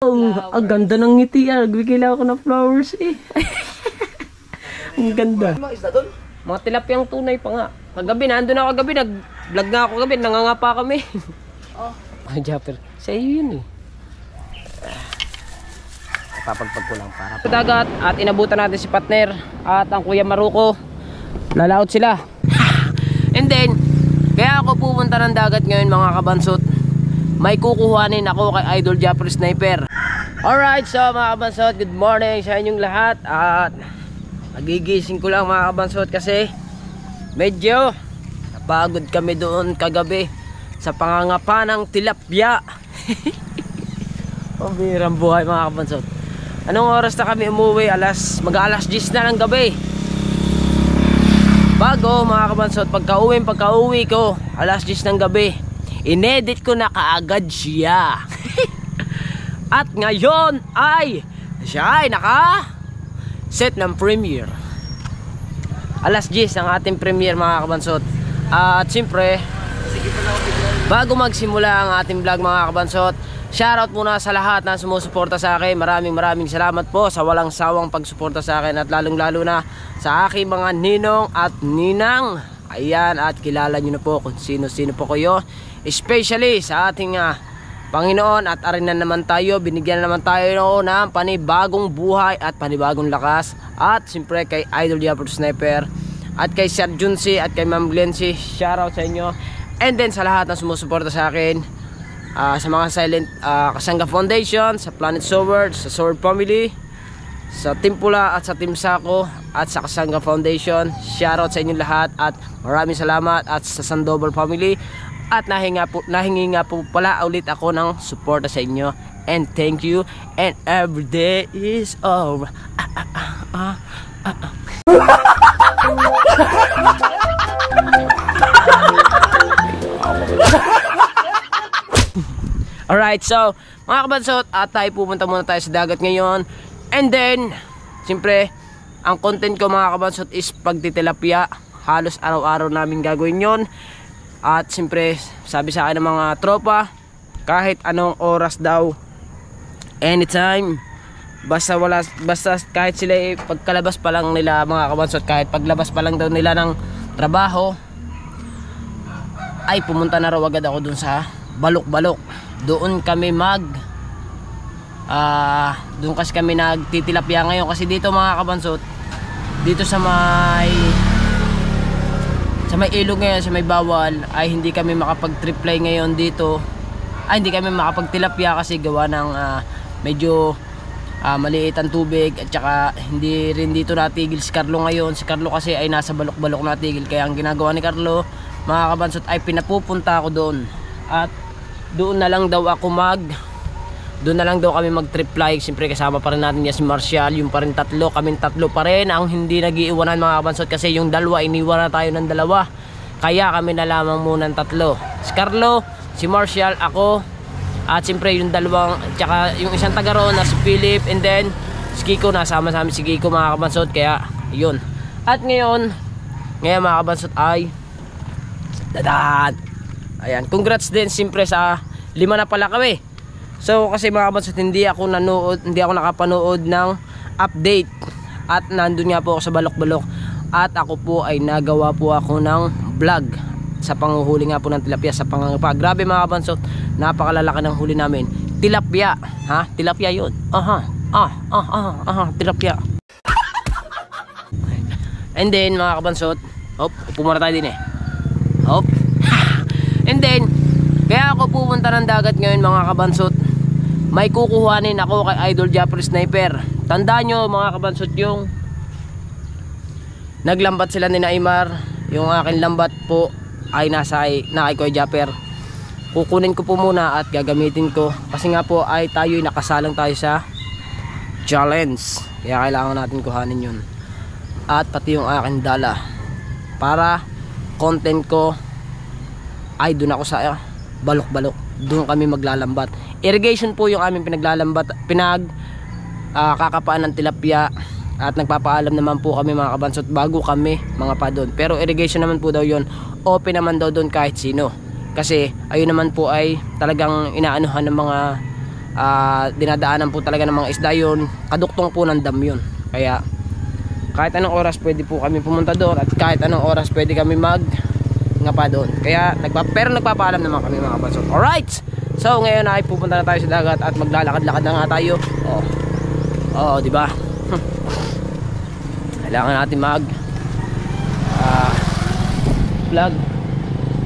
Oh, ang ganda ng ngiti ah. Nagbigila ako ng flowers eh. Ang ganda. Mga tilapyang tunay pa nga. Kagabi, nandun ako kagabi. Nag-vlog nga ako kagabi. Nangangapa kami. Oh. Ay, Japper. Sa iyo yun eh. Papagpag ko lang para. Sa dagat at inabutan natin si partner at ang Kuya Maruko. Lalaot sila. And then, kaya ako pupunta ng dagat ngayon mga kabansot. May kukuhanin ako kay Idol Japper Sniper. Alright, so mga kabansot, good morning sa inyong lahat. At nagigising ko lang mga kabansot kasi medyo napagod kami doon kagabi sa pangangapa ng tilapia. Pambirang buhay mga kabansot. Anong oras na kami umuwi? Mag-alas 10 na ng gabi. Bago mga kabansot, pagka-uwi ko alas 10 ng gabi, inedit ko na kaagad siya. At ngayon ay siya ay naka-set ng premiere. Alas 10 ang ating premiere mga kabansot. At siyempre, bago magsimula ang ating vlog mga kabansot, shoutout muna sa lahat na sumusuporta sa akin. Maraming salamat po sa walang sawang pagsuporta sa akin. At lalong lalo na sa aking mga ninong at ninang. Ayan, at kilala nyo na po kung sino-sino po kayo. Especially sa ating Panginoon. At arin na naman tayo, binigyan na naman tayo ng panibagong buhay at panibagong lakas. At siyempre kay Idol Japper Sniper, at kay Sir Junsi, at kay Ma'am Glency. Shoutout sa inyo. And then sa lahat na sumusuporta sa akin, sa mga silent Kasangga Foundation, sa Planet Sword, sa Sword Family, sa Team Pula at sa Team Sako at sa Kasangga Foundation. Shoutout sa inyo lahat at maraming salamat. At sa Sandoval Family, at nahingi nga po pala ulit ako ng suporta sa inyo. And thank you. And every day is over. Alright, so mga kabansot, at tayo pupunta muna tayo sa dagat ngayon. And then, siyempre, ang content ko mga kabansot is pagtitilapia. Halos araw-araw namin gagawin yon. At siyempre, sabi sa akin ng mga tropa, kahit anong oras daw, anytime, basta kahit sila pagkalabas pa lang nila mga kabansot, kahit paglabas pa lang daw nila ng trabaho, ay pumunta na raw agad ako dun sa balok-balok. Doon kami doon kasi kami nagtitilapia ngayon. Kasi dito mga kabansot, dito sa may ilog ngayon, sa may bawal, ay hindi kami makapag-triply ngayon dito. Ay hindi kami makapagtilapia kasi gawa ng medyo maliit ang tubig. At saka hindi rin dito natigil si Carlo ngayon. Si Carlo kasi ay nasa balok-balok natigil. Kaya ang ginagawa ni Carlo mga kabansot ay pinapupunta ako doon. At doon na lang daw kami mag-triply. Siyempre kasama pa rin natin si Marshall, yung pa rin tatlo, kaming tatlo pa rin ang hindi nag-iiwanan mga kabansot. Kasi yung dalawa, iniwan na tayo ng dalawa, kaya kami na lamang muna ng tatlo. Si Carlo, si Marshall, ako, at siyempre yung dalawang, tsaka yung isang taga roon na si Philip, and then si Kiko, nasama sa amin si Kiko mga kabansot. Kaya yun. At ngayon mga kabansot ay dadan. Ayan, congrats din siyempre sa 5 na pala kami. So kasi mga kabansot, hindi ako nakapanood ng update. At nandun nga po ako sa balok-balok. At ako po ay nagawa po ako ng vlog sa panguhuli nga po ng tilapia sa pangangapa. Grabe mga kabansot, napakalalaki ng huli namin. Tilapia, ha? Tilapia yun. Tilapia. And then mga kabansot, pumara tayo din eh. And then, kaya ako pupunta ng dagat ngayon mga kabansot. May kukuhanin ako kay Idol Japper Sniper. Tandaan nyo mga kabansot, yung naglambat sila ni Naimar. Yung akin lambat po ay na kay Japper. Kukunin ko po muna at gagamitin ko. Kasi nga po ay nakasalang tayo sa challenge. Kaya kailangan natin kuhanin yun. At pati yung akin dala. Para content ko ay doon ako sa balok-balok. Doon kami maglalambat. Irrigation po yung aming kakapaan ng tilapia. At nagpapaalam naman po kami mga kabansot bago kami mga pa doon. Pero irrigation naman po daw yun. Open naman daw doon kahit sino. Kasi ayun naman po ay talagang inaanuhan ng mga dinadaanan po talaga ng mga isda yun. Kaduktong po ng dam yun. Kaya kahit anong oras pwede po kami pumunta doon, at kahit anong oras pwede kami nga pa doon. Kaya pero nagpapaalam naman kami mga kabansot. Alright, so ngayon ay pupunta na tayo sa dagat at maglalakad-lakad na nga tayo. Di ba? Kailangan natin vlog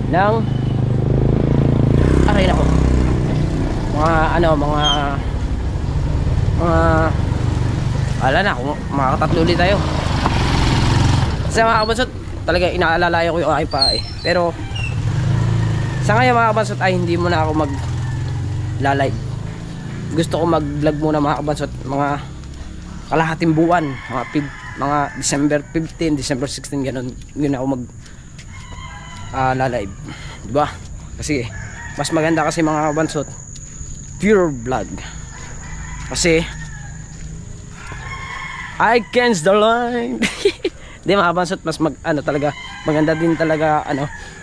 ng aray nako, ala na kung makakatatlo ulit tayo. Kasi mga kabansot, talaga inaalalayan ko yung aking pa pero sa ngayon mga kabansot ay hindi muna ako live. Gusto ko mag vlog muna mga kabansot, mga kalahating buwan, mga December 15, December 16 ganun, yun ako live, diba? Kasi mas maganda kasi mga kabansot pure vlog, kasi I can't the line. Di mga kabansot, mas talaga maganda din talaga,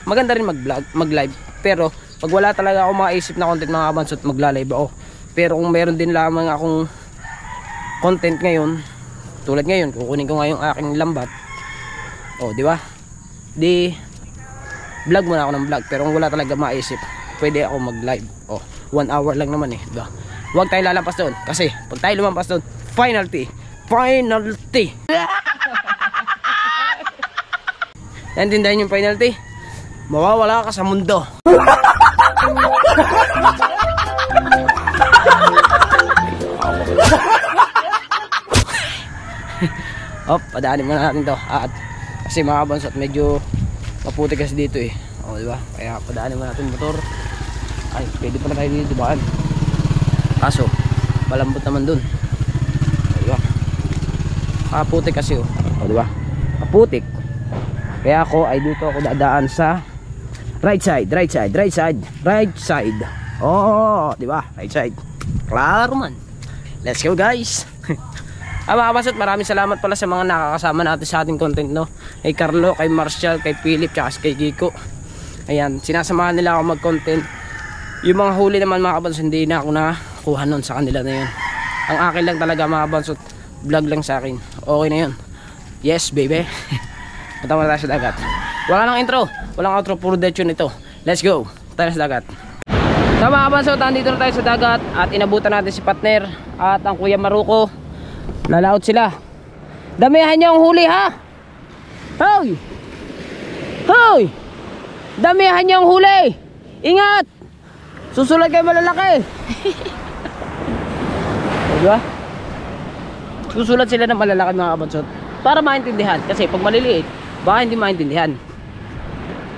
maganda rin mag live, pero pag wala talaga ako makaisip na content mga kabansot, magla-live ako. Pero kung meron din lamang akong content ngayon, tulad ngayon kukunin ko nga yung aking lambat, di ba, di vlog muna ako ng vlog. Pero kung wala talaga maisip, pwede ako mag live. 1 hour lang naman diba? Huwag tayo lalampas doon, kasi pag tayo lumampas doon, penalty. Naintindihan yung penalty? Mawawala ka sa mundo. Padaanin muna natin to. At kasi mga kabansot, medyo maputi kasi dito diba? Kaya padaanin muna natin motor. Ay, pwede pa na tayo dito daan. Kaso malambot naman dun, diba? Kaputik kasi diba? Kaputik. Kaya ako ay dito ako dadaan sa right side. Diba? Right side. Klaro man. Let's go guys. Mga kabansot, maraming salamat pala sa mga nakakasama natin sa ating content, kay Carlo, kay Marshall, kay Philip, tsaka kay Kiko. Ayan, sinasamahan nila ako mag-content. Yung mga huli naman mga kabansot, hindi na ako nakakuha nun sa kanila na yun. Ang akin lang talaga mga kabansot, vlog lang sa akin. Okay na yun. Yes baby. Punta muna tayo sa dagat. Wala nang intro, walang outro, puro detsyon ito. Let's go, tayo sa dagat. So mga kabansot, nandito na tayo sa dagat at inabutan natin si partner at ang Kuya Maruko. Lalaot sila. Damihan niyo ang huli ha. Hoy! Damihan niyo ang huli. Ingat. Susulat kayo malalaki. Diba? Susulat sila ng malalaki mga kabansot para maintindihan, kasi pag maliliit baka hindi maintindihan.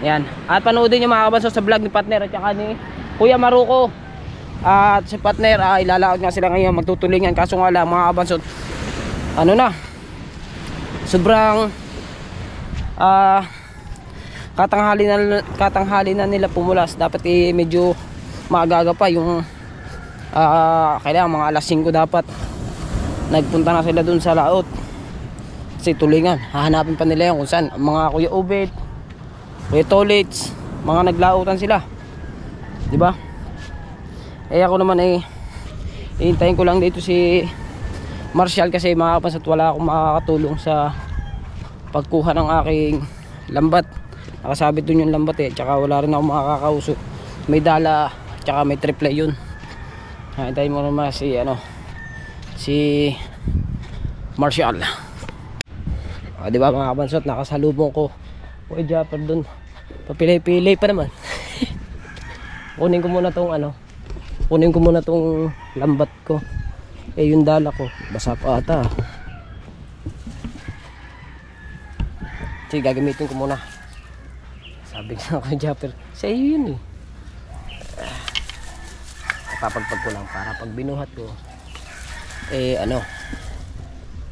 Yan. At panoodin niyo mga kabansot sa vlog ni partner at saka ni Kuya Maruko. At si partner ilalaot nga sila ngayon, magtutulingan. Kaso nga lang mga kabansot, sobrang katanghali na nila pumulas. Dapat medyo maagaga pa yung kailangan mga alas 5 dapat nagpunta na sila dun sa laot, kasi tulingan. Hahanapin pa nila yung kung saan mga Kuya Obed, Kuya Tolits, mga naglautan sila, diba? Ako naman hihintayin ko lang dito si Marshall, kasi mga kabansot wala akong makakatulong sa pagkuha ng aking lambat. Nakasabit dun yung lambat tsaka wala rin ako makakausap. May dala tsaka may triple yun. Hintayin mo naman si Marshall. Diba mga kabansot, nakasalubong ko Kuya Japper dun. Papilay-pilay pa naman. Kunin ko muna tong lambat ko. Yung dala ko basa pa ata. Sige, gagamitin ko muna. Sabi ko kay Japper, sa iyo yun papagpag ko lang para pag binuhat ko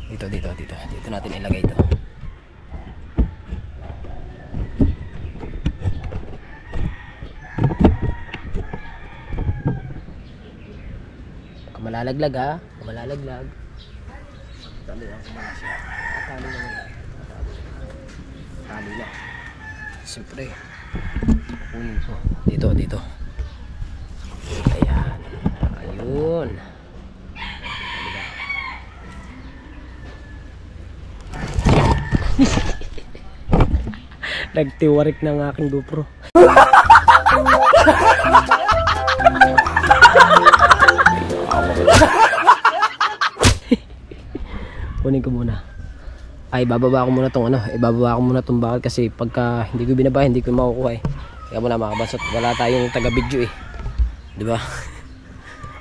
dito natin ilagay ito. Malalaglag ha, malalaglag. Tali lang kumala siya. Tali na. Siyempre kunin ko dito. Ayan, ayun. Yun. Nagtiwarik ng aking GoPro. Kunin ko muna. Ay, bababa ko muna tong ano. Ibababa ko muna tong bakal kasi pagka hindi ko binaba, hindi ko makukuha eh. Kaya muna mga kabasot, wala tayong taga-video eh. Diba?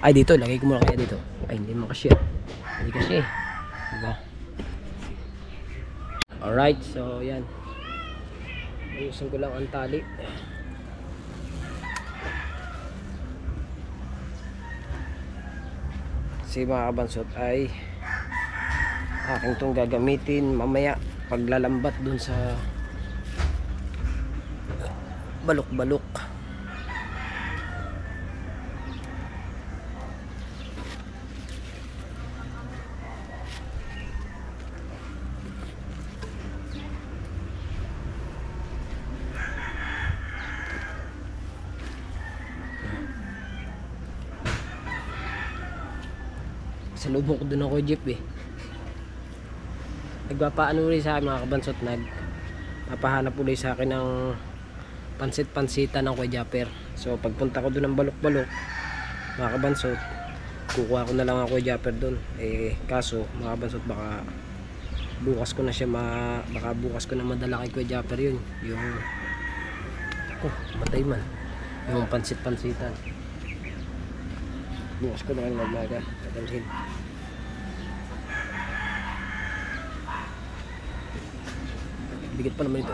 Ay, dito. Lagay ko muna kaya dito. Ay, hindi mo kasi. Hindi kasi. Diba? Alright, so yan. Ayusin ko lang ang tali. Kasi mga kabansot ay aking itong gagamitin mamaya paglalambat dun sa balok-balok. Salubong ko dun ako jeep eh. Nagpapaano ulit sa akin mga kabansot, nagpapahanap ulit sa akin ng pansit-pansita ng Kuya Japper. So pagpunta ko dun ng balok-balok mga kabansot, kukuha ko na lang ang Kuya Japper dun. Eh kaso mga kabansot, baka bukas ko na siya baka bukas ko na madala kay Kuya Japper yun. Yung matay man. Yung pansit-pansitan. Bukas ko na lang magmaga. Tatansin. Bigat pa naman ito.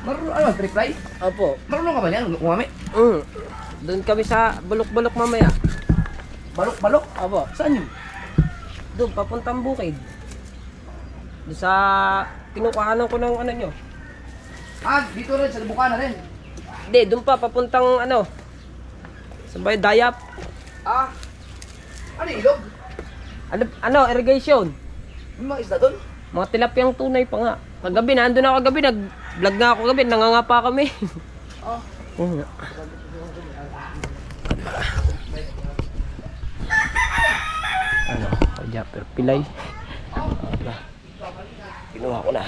Marunong ano, triply? Opo. Marunong ka ba yan? Kumami? Doon kami sa balok-balok mamaya. Balok-balok? Opo. Saan yun? Doon, papuntang bukid. Doon sa kinukuhanan ko ng ano nyo. Ah, dito rin, sa Bukana rin. Hindi, doon pa, papuntang ano. Sa Bayo Dayap. Ah, ano ilog? Ano, irrigation. May mga isda doon? Mga tilapyang tunay pa nga. Kagabi, nandun ako kagabi, nag-vlog nga ako kagabi, nangangapa kami. Oh. Oo nga. Ano, Japper pilay. Kinuha ko na.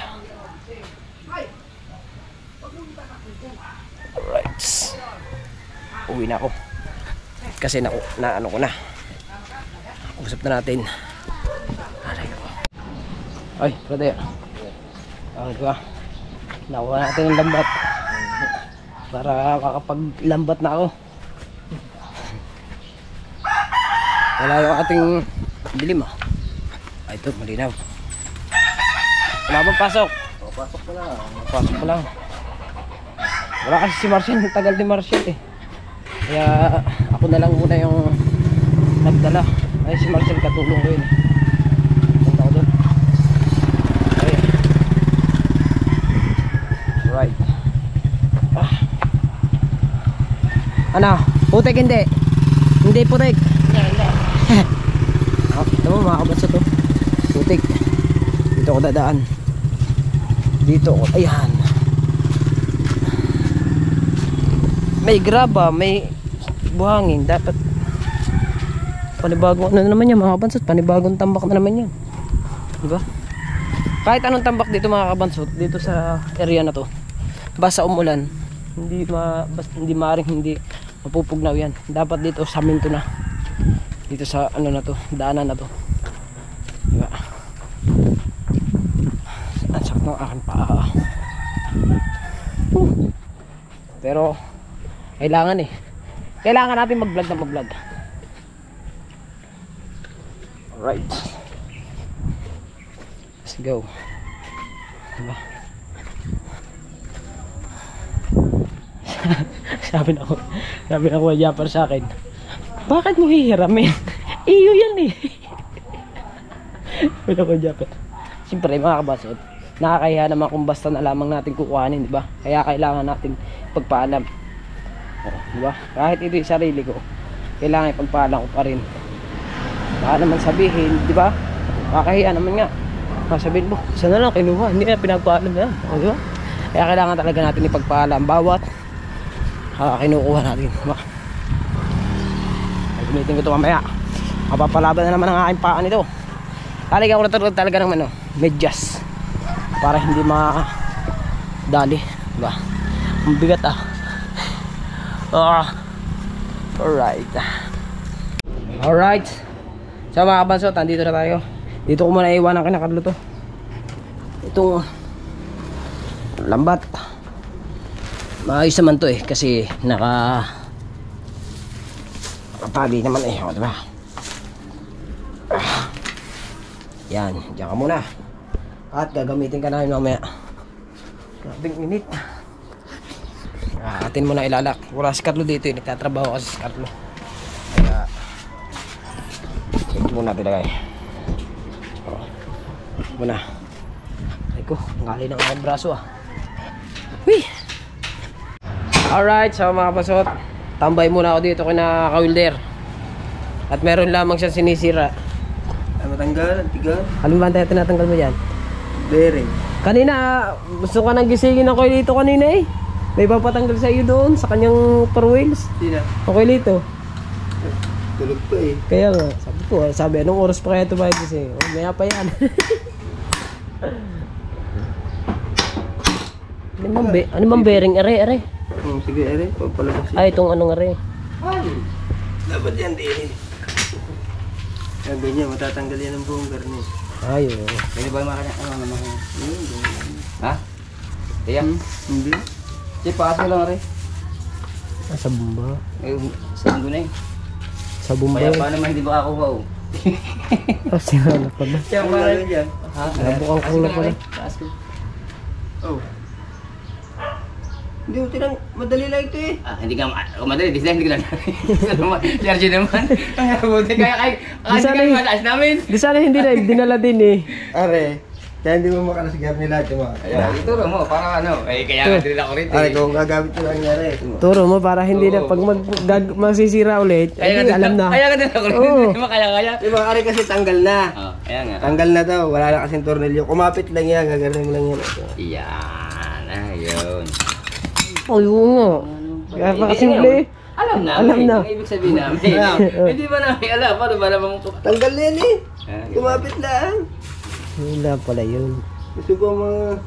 Alright. Uwi na ako. Kasi na ano ko na. Usap na natin. Ay, brother. Diba? Nakuha natin ng lambat. Para makakapaglambat na ako. Wala yung ating dilim ah. Ay, ito, malinaw. Wala bang pasok? Oh, pasok ko lang. Pasok ko lang. Wala kasi si Marcel, tagal ni Marcel eh. Kaya ako na lang muna yung nagdala. Ay si Marcel katulong ko yun. Punta ko doon. Okay. Right. Ano? Putik hindi? Hindi putik? Hindi. Ito mo mga kabatsa to. Putik. Dito ko dadaan. Dito ko. Ayan. May graba, may buhangin. Dapat panibagong ano naman yan mga kabansot. Panibagong tambak na naman yan. Diba? Kahit anong tambak dito mga kabansot, dito sa area na to, basta umulan, hindi maaaring hindi mapupugnaw yan. Dapat dito sa minto na. Dito sa ano na to, daanan na to. Diba? Ang sakit ng aking paa. Pero kailangan eh. Kailangan natin mag-vlog na mag-vlog. Alright. Let's go. Diba? sabi na ko Japper sa akin, bakit mo hihiramin? Iyo yan eh. Sabi na ko Japper. Siyempre mga kabasot, nakakahiya naman kung basta na lamang natin kukuhanin, diba? Kaya kailangan natin pagpaalam. Diba? Kahit ito yung sarili ko, kailangan ipagpaalam ko pa rin. Baka naman sabihin, di ba? Makahiya naman nga. Sabihin mo, sana lang kinuha, hindi na pinagpaalam na yan. O, di ba? Kaya kailangan talaga natin ipagpaalam bawat kinukuha natin. Diba? Gamitin ko ito mamaya. Mapapalaban na naman ang aking paa nito. Lalagyan ko na talaga ng medyas para hindi makadali. Diba? Ang bigat Alright. So mga kabansot, andito na tayo. Dito ko muna iwan ang kinakarlo to. Itong lambat. Maayos naman to kasi nakatali naman o, diba? Yan, diyan ka muna. At gagamitin ka namin mamaya. Grabing init. Atin mo na ilalak. Wala si Carlo dito, nagtatrabaho kasi si Carlo. Kaya ito muna natin muna. Ay ko, ngali ng aking braso Wih! Alright, so mga pasot, tambay muna ako dito kina ka-welder. At meron lamang siyang sinisira. Matanggal, tigal. Alam ba tayo tinatanggal mo dyan? Bearing. Kanina, gusto ka nang gisingin ako dito kanina May papatanggal sa iyo doon sa kanyang four wheels. Sina? Okay dito. Tulog pa Kaya nga, sabi anong oras pa kaya ito ba gising? Maya pa yan. Ano bang bearing? Are? Sige, ere. Papalabas Ay, itong anong are? Dapat yan din. Sabi niya, matatanggal yan ng buong garni. Ay, oo. Pwede ba makanya? Ano naman? Ha? Tiyak? Hindi. Sige, pakas mo lang rin. Sa bumba. Saan ko na Sa bumba. Kaya paano naman hindi ba ako wow? Sinanap pa ba? Siya pa rin dyan. Nabukang kong na pala. Pakas ko. Oh. Hindi ko tinang, madali lang ito hindi ka, madali, hindi ko lang. Charge naman. Ang buti, kaya mataas namin. Di sana hindi na, dinala din Are, kaya hindi mo makalasgar nila ito mo. Ayan, ituro mo, para kaya nga din ako rito. Are, kung gagamit ko lang nangyari. Turo mo para hindi na, pag masisira ulit, alam na. Kaya nga din ako rito, hindi mo kaya. Diba, are kasi tanggal na. Kaya nga. Tanggal na daw, wala na kasing tornilyo. Kumapit lang yan, gagarin mo lang yan. Iyan, ayun. Oo nga. Kaya pa simple. Alam na. Ang ibig sabihin namin. Hindi ba namin alam? Paano ba naman tanggal na yan Kumapit lang. Wala pala yun. Gusto ko mga...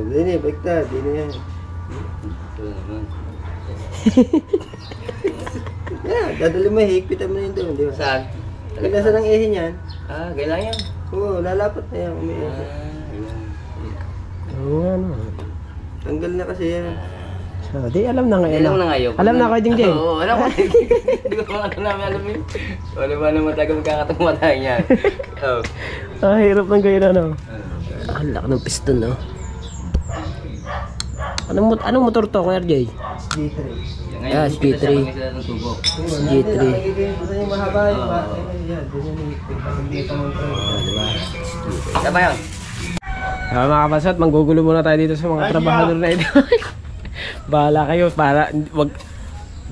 Dini, baikta. Dini yan. Ito naman. Dadali mo, higpitan mo na yun doon. Di ba? Saan? Nasa ng ehin yan. Gailan yan? Oo, lalapat na yan. Oo nga Tanggal na kasi yan. So, di alam na ngayon. Alam na kayo Jingjing. Oo, alam ko. Hindi ko mga namin alam yun. Wala ba naman tayo magkakatungwa tayo yan. Hirap ng ganyan Ang laki ng piston Anong motor to, Kuya RJ? G3. G3. G3. Mahaba yun ba? Diba yun? Mga kapasat, manggugulo muna tayo dito sa mga trabahador na ito. Bahala kayo, bahala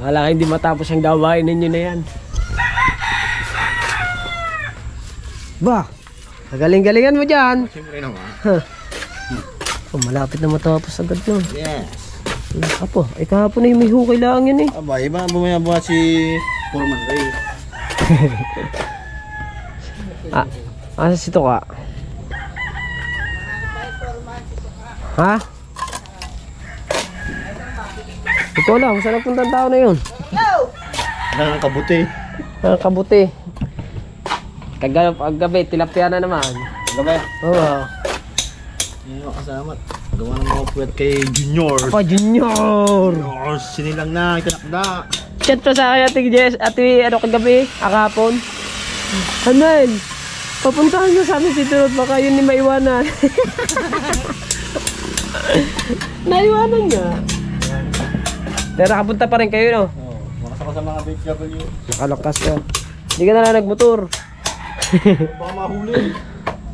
kayo hindi matapos ang gawain ninyo na yan. Ba, galing-galingan mo dyan. Siyempre naman. Malapit na matapos agad no. Yes. Apo, ay kahapon na yung may hukay lang yan Aba, iba bumayabuha si Foreman Ray. Asa si Toka? Ha? Ito lang, saan napunta ang tao na yun? Nakakabuti. Kabuti. Kagabi, tilapia na naman. Gabi. Oo. Yan yung kasama. Gawa ng mga puwet kay Junior. Pa Junior! Sinilang na, ikanakda. Chat pa sa akin Ate Jess, kagabi, akapon. Hanay, papuntahan nyo sa amin si Turot, baka yun ni maiwanan. Naiwanan nga. Pero nakapunta pa rin kayo, no? Oo, makas ako sa mga BHW. Nakalakas ka. Hindi ka na nagmotor. Baka mahuli.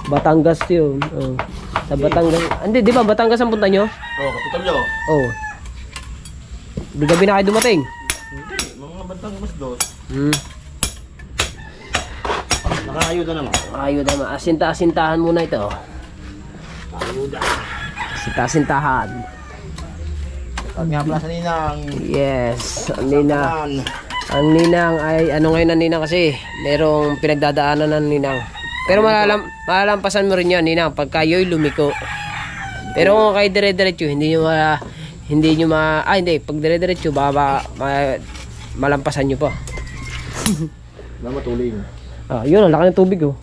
Batangas yun. Oh. Sa Batangas. Hindi, di ba? Batangas ang punta nyo? Oo, kapital nyo. Oo. Di gabi na kayo dumating? Hindi, mga Batangas dos. Ayuda naman. Ayuda naman. Asinta-asintahan muna ito. Ayuda. Asinta-asintahan. Pag nga pala sa ninang. Yes. Ang ninang ay, ano ngayon ang ninang kasi? Merong pinagdadaanan ng ninang. Pero malalampasan mo rin yan, ninang, pagka yo'y lumiko. Pero kung kayo dire-diretso, hindi pag dire-diretso, malampasan nyo pa. Na matuling. Yun, ang laki ng tubig, oh.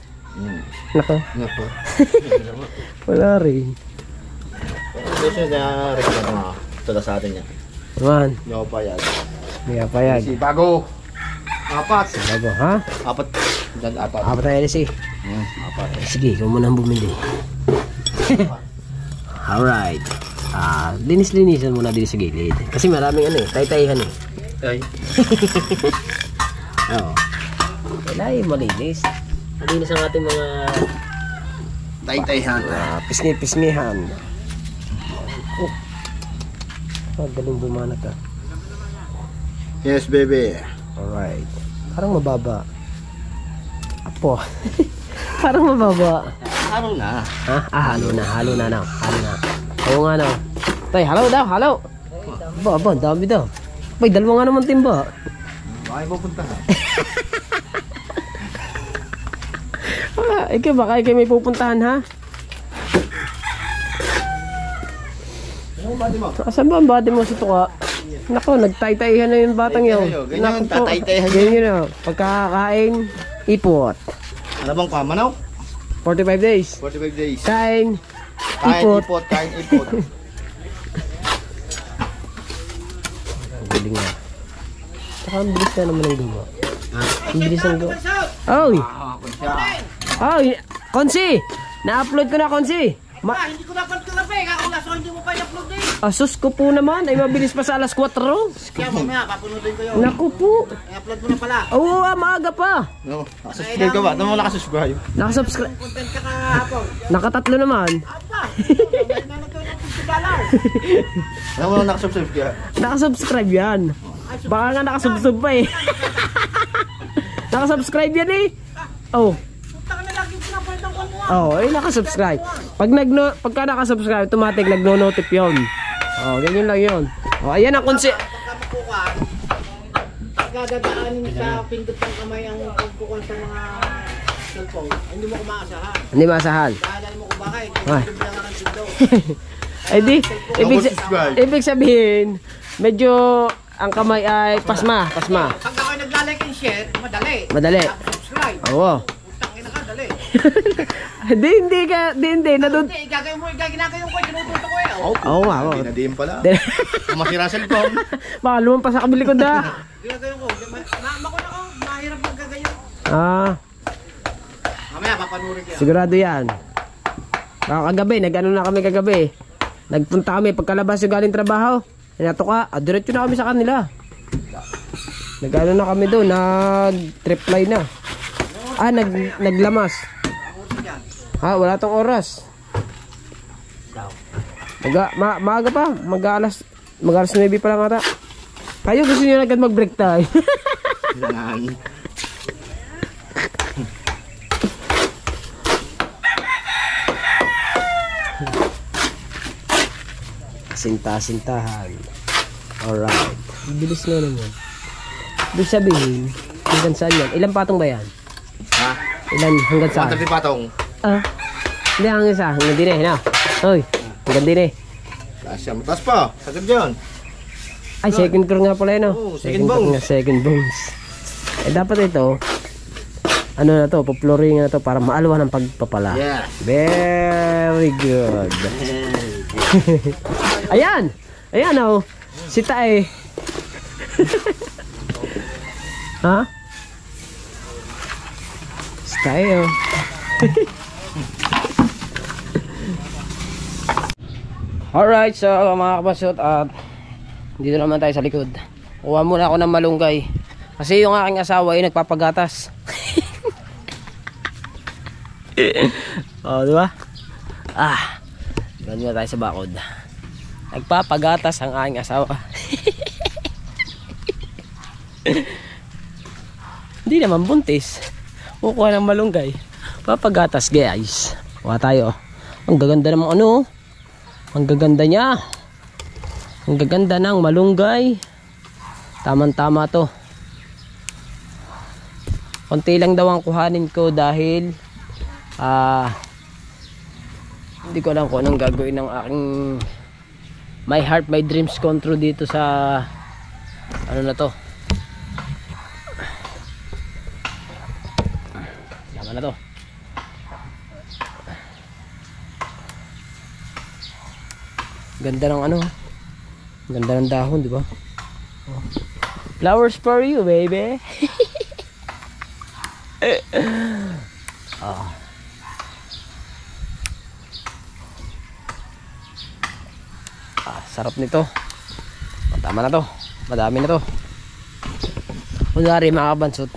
Nako. Wala rin. Kasi na reklamo nga. Ito sa atin yan. Man. Hindi ako payag. Hindi ka payag. Si bago. Apat. Bago, ha? Apat. Apat. Apat na LC. Apat. Sige, ikaw muna ang bumili. Alright. Linis-linisan muna din sa gilid. Kasi maraming tay-tayhan eh. Ay. Oo. Wala malinis. Malinis ang ating mga Tay-tayhan. pisngi-pisngihan. Galing bumana ka. Yes, baby. Alright. Parang mababa. Apo. Parang mababa. Halo na. Ha? Halo na. Halo na. Oo nga na. Tay, halo daw, halo. Aba, dami daw. May dalawa nga naman timba. Bakit pupunta ha? Ikaw baka ikaw may pupuntahan ha? Asan ba ang bati mo sa tuka? Nako, nagtay-tayhan na yung batang yun. Ganyan, tatay-tayhan ganyan yun. Pagkakain, ipot. Ano bang kamanaw? 45 days. 45 days. Kain, Kain ipot. ipot, kain ipot. Galing nga. Saka ang bilis na naman ang gawa. Ang bilis ng gawa. Oy! Oy! Konsi! Na-upload ko na, Konsi! Hindi ko dapat kalabi, kakula so hindi mo pa i-upload eh. Asus ko po naman, ay mabilis pa sa alas 4. Kaya mamaya, papunodin ko yun. Naku po! I-upload mo na pala. Oo, maaga pa! No, nakasubscribe ka ba? Tama mo nakasubscribe. Nakasubscribe. Content ka kahapon. Nakatatlo naman. Apa? Nanatulog $50. Alam mo nakasubscribe ka? Nakasubscribe yan. Baka nga nakasubscribe pa eh. Nakasubscribe yan eh. Oh. Punta ka na lagi pinapalit ang kwan mo. Oh, ay nakasubscribe. Pagka nakasubscribe, automatic nagno-notif yun. Oh, ganyan lang yun. Oh, ayan ang konsi. Pagka makukuhan, pagkadadaanin sa pindot ng kamay ang pagkukuhan sa mga cellphone, hindi mo kumaasahan. Hindi maasahan. Dahil mo kung bakit, Ay. hindi mo lang ang pindot. Ay di, Nakasubscribe. ibig sabihin, medyo ang kamay ay pasma. Pag ako naglalike and share, madali. Madali. Subscribe. Oo. Putang ina ka, dali. Hindi. Hindi, ginagayon ko, tinututo ko eh. Oo nga, oo. Pinadiin pala. Masira cellphone. Baka lumampas sa kabili ko da. Ginagayon ko. Makuna ko, mahirap magkagayon. Mamaya, papanurin ko yan. Sigurado yan. Baka kagabi, nag-ano na kami kagabi. Nagpunta kami, pagkalabas yung galing trabaho. Inato ka, diretso na kami sa kanila. Nag-ano na kami doon, nag-triply na. Naglamas. Wala tong oras. Maaga pa, mag-alas 9 pa lang ata. Kayo gusto nyo agad mag-break tayo. Yan. Sintahan. Alright. Bilis na naman. Ibig sabihin, hanggang saan yan? Ilang patong ba yan? Ha? Ilan hanggang saan? 130 patong. Hindi hanggang saan. Hanggang din eh. Hoy, hanggang din eh. Kasya, matas pa. Sagad yan. Ay, second core nga pala yun. Oo, second bones. Second bones. Dapat ito, ano na to, poploring na to para maalwa ng pagpapala. Yeah. Very good. Ayan oh. Si Tae. Ha? Si Tae oh. Alright, so mga kapasot, at dito naman tayo sa likod. Kuha muna ako ng malunggay kasi yung aking asawa ay nagpapagatas. Oh, di ba? Doon muna tayo sa bakod. Nagpapagatas ang aking asawa. Hindi naman buntis. Kukuha ng malunggay. Papagatas guys. Kuha tayo. Ang gaganda naman ano. Ang gaganda niya. Ang gaganda ng malunggay. Tamang-tama to. Konti lang daw ang kuhanin ko dahil hindi ko alam kung anong gagawin ng aking My Heart, My Dreams Control dito sa ano na to. Tama na to. Ganda ng ano. Ganda ng dahon, di ba? Flowers for you, baby. Ah. Sarap nito. Tama na to. Madami na to. Kunwari mga kabansot,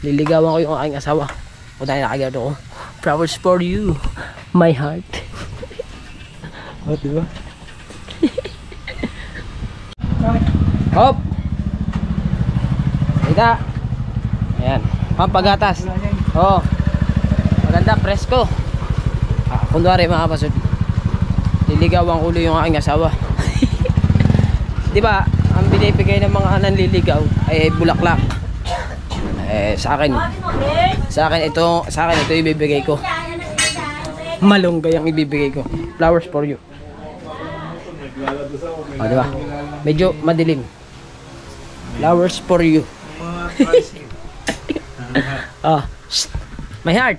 liligawan ko yung aking asawa. O dahil nakagano ko, flowers for you, my heart. O, diba? Hop! Kita! Ayan. Pampagatas. Oo. Maganda, presko. Kunwari mga kabansot, liligawan ko yung aking asawa. Diba, ang binibigay ng mga nanliligaw ay bulaklak. Sa akin ito ibibigay ko. Malunggay ang ibibigay ko. Flowers for you. O, diba? Medyo madilim. Flowers for you. My heart.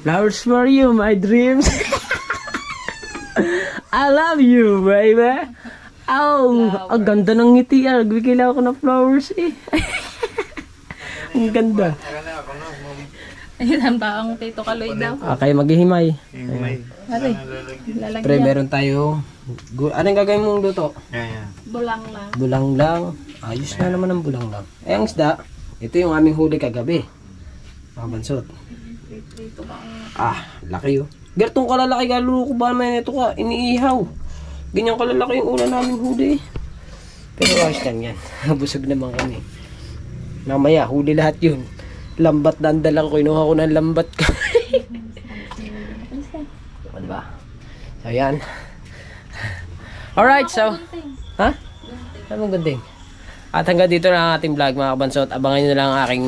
Flowers for you, my dreams. I love you, baby. Ang ganda ng ngiti. Nagbigay ako ng flowers eh. Ang ganda. Ayun ang taong Tito Kaloy daw. Kayo maghihimay. Pare, lalagyan. Pre, meron tayo. Anong gagawin mong luto? Bulang lang. Bulang lang. Ayos na naman ang bulang lang. Ang isda, ito yung aming huli kagabi. Mga bansot. Laki oh. Gertong kalalaki galulo ko ba naman ito ka, iniihaw. Ganyan kalalaki yung ulan namin huli. Pero ayos lang yan. Busog naman kami. Mamaya, huli lahat yun. Lambat na ang dalang ko. Inuha ko ng lambat ko. Diba? So yan. Alright, so. Ha? Anong ganding? At hanggang dito na ang ating vlog mga kabansot. Abangan nyo na lang ang aking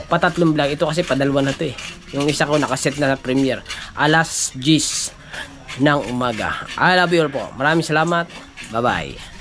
patatlong vlog. Ito kasi padalwa na to eh. Yung isa ko nakaset na sa premiere. Alas 10 ng umaga. I love you all po. Maraming salamat. Bye bye.